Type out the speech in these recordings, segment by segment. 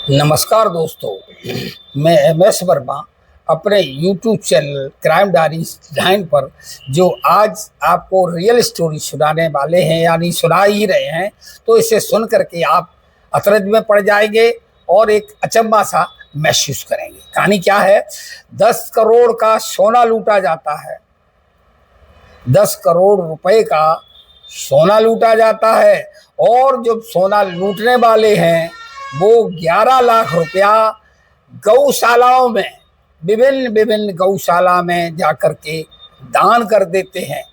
नमस्कार दोस्तों, मैं MS वर्मा अपने YouTube चैनल क्राइम डायरीज 9 पर जो आज आपको रियल स्टोरी सुनाने वाले हैं, यानी सुना ही रहे हैं। तो इसे सुन करके आप अचरज में पड़ जाएंगे और एक अचंभा सा महसूस करेंगे। कहानी क्या है? 10 करोड़ का सोना लूटा जाता है। 10 करोड़ रुपए का सोना लूटा जाता है और जब सोना लूटने वाले हैं वो 11 लाख रुपया गौशालाओं में, विभिन्न विभिन्न गौशाला में जाकर के दान कर देते हैं।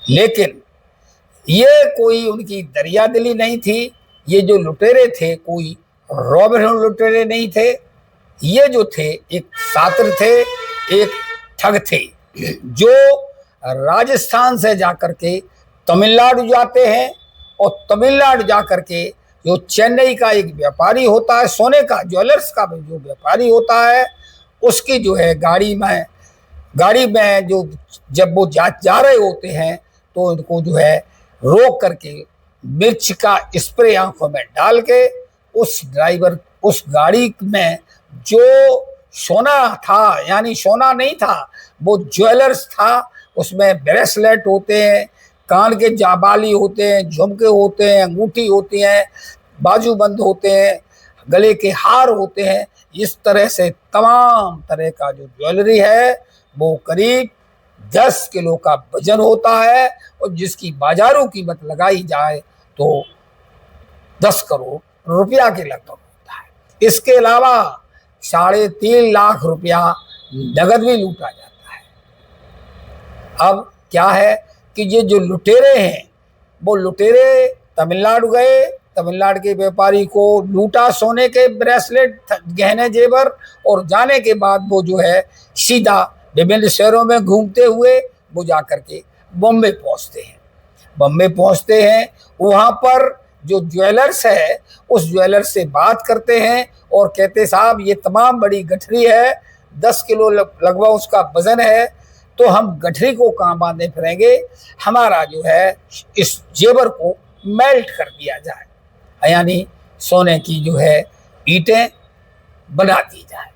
लेकिन ये कोई उनकी दरिया दिली नहीं थी। ये जो लुटेरे थे कोई रॉबिन हुड लुटेरे नहीं थे। ये जो थे एक छात्र थे, एक ठग थे जो राजस्थान से जाकर के तमिलनाडु जाते हैं और तमिलनाडु जाकर के जो चेन्नई का एक व्यापारी होता है, सोने का ज्वेलर्स का जो व्यापारी होता है, उसकी जो है गाड़ी में जो जब वो जा रहे होते हैं तो उनको जो है रोक करके मिर्च का स्प्रे आंखों में डाल के उस गाड़ी में जो सोना था, यानी सोना नहीं था, वो ज्वेलर्स था। उसमें ब्रेसलेट होते हैं, कान के जाबाली होते हैं, झुमके होते हैं, अंगूठी होती हैं, बाजूबंद होते हैं, गले के हार होते हैं। इस तरह से तमाम तरह का जो ज्वेलरी है वो करीब 10 किलो का वजन होता है और जिसकी बाजारू कीमत लगाई जाए तो 10 करोड़ रुपया के लगभग होता है। इसके अलावा 3.5 लाख रुपया नगद भी लूटा जाता है। अब क्या है कि ये जो लुटेरे हैं वो लुटेरे तमिलनाडु गए, तमिलनाडु के व्यापारी को लूटा सोने के ब्रेसलेट, गहने, जेवर, और जाने के बाद वो जो है सीधा विभिन्न शहरों में घूमते हुए वो जाकर के बॉम्बे पहुंचते हैं। वहाँ पर जो ज्वेलर्स है उस ज्वेलर्स से बात करते हैं और कहते साहब ये तमाम बड़ी गठरी है, 10 किलो लगभग उसका वजन है, तो हम गठरी को कहाँ बांधे फिरेंगे, हमारा जो है इस जेवर को मेल्ट कर दिया जाए, यानी सोने की जो है ईंटें बना दी जाए।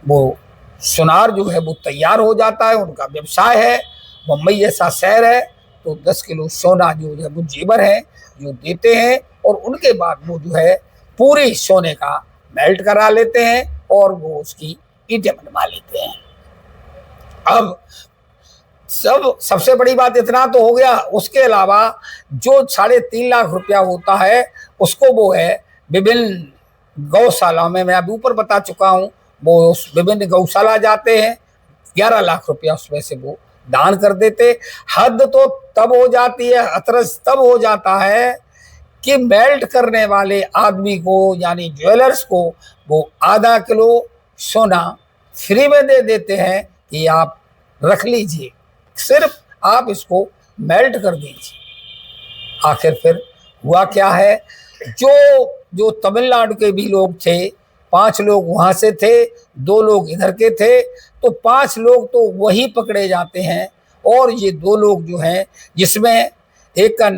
वो सुनार जो है वो तैयार हो जाता है। उनका व्यवसाय है, मुंबई जैसा शहर है, तो 10 किलो सोना जो है वो जेवर है जो देते हैं और उनके बाद वो जो है पूरी सोने का मेल्ट करा लेते हैं और वो उसकी ईंटें बनवा लेते हैं। अब सबसे बड़ी बात इतना तो हो गया। उसके अलावा जो 3.5 लाख रुपया होता है उसको वो है विभिन्न गौशाला में, मैं अभी ऊपर बता चुका हूँ, वो विभिन्न गौशाला जाते हैं। 11 लाख रुपया उसमें से वो दान कर देते। हद तो तब हो जाती है, अतरज तब हो जाता है कि मेल्ट करने वाले आदमी को, यानी ज्वेलर्स को, वो आधा किलो सोना फ्री में दे देते हैं कि आप रख लीजिए, सिर्फ आप इसको मेल्ट कर दीजिए। आखिर फिर हुआ क्या है, जो तमिलनाडु के भी लोग थे, 5 लोग वहाँ से थे, 2 लोग इधर के थे, तो 5 लोग तो वही पकड़े जाते हैं और ये 2 लोग जो हैं, जिसमें एक का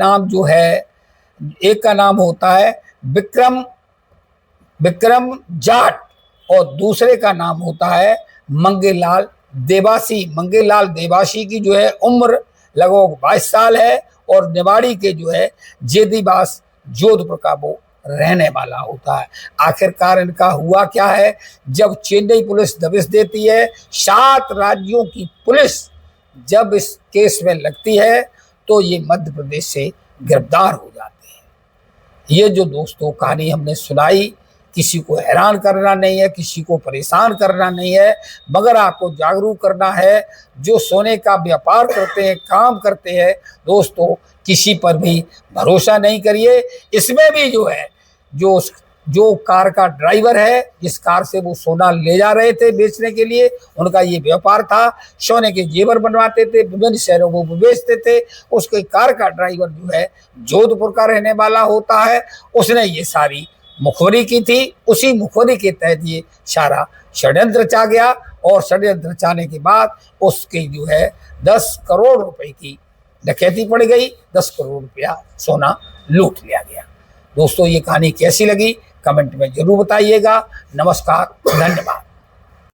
नाम होता है विक्रम जाट और दूसरे का नाम होता है मंगेलाल देवासी की जो है उम्र लगभग 22 साल है और निवाड़ी के जो है जेदीबास जोधपुर का वो रहने वाला होता है। आखिरकार इनका हुआ क्या है, जब चेन्नई पुलिस दबिश देती है, 7 राज्यों की पुलिस जब इस केस में लगती है तो ये मध्य प्रदेश से गिरफ्तार हो जाते हैं। ये जो दोस्तों कहानी हमने सुनाई, किसी को हैरान करना नहीं है, किसी को परेशान करना नहीं है, मगर आपको जागरूक करना है। जो सोने का व्यापार करते हैं, काम करते हैं, दोस्तों किसी पर भी भरोसा नहीं करिए। इसमें भी जो है जो कार का ड्राइवर है, जिस कार से वो सोना ले जा रहे थे बेचने के लिए, उनका ये व्यापार था, सोने के जेवर बनवाते थे, विभिन्न शहरों को बेचते थे। उसके कार का ड्राइवर जो है जोधपुर का रहने वाला होता है। उसने ये सारी मुखबरी की थी, उसी मुखबरी के तहत ये सारा षड्यंत्र रचा गया और षड्यंत्र रचाने के बाद उसकी जो है 10 करोड़ रुपए की डकैती पड़ गई, 10 करोड़ रुपया सोना लूट लिया गया। दोस्तों ये कहानी कैसी लगी कमेंट में जरूर बताइएगा। नमस्कार, धन्यवाद।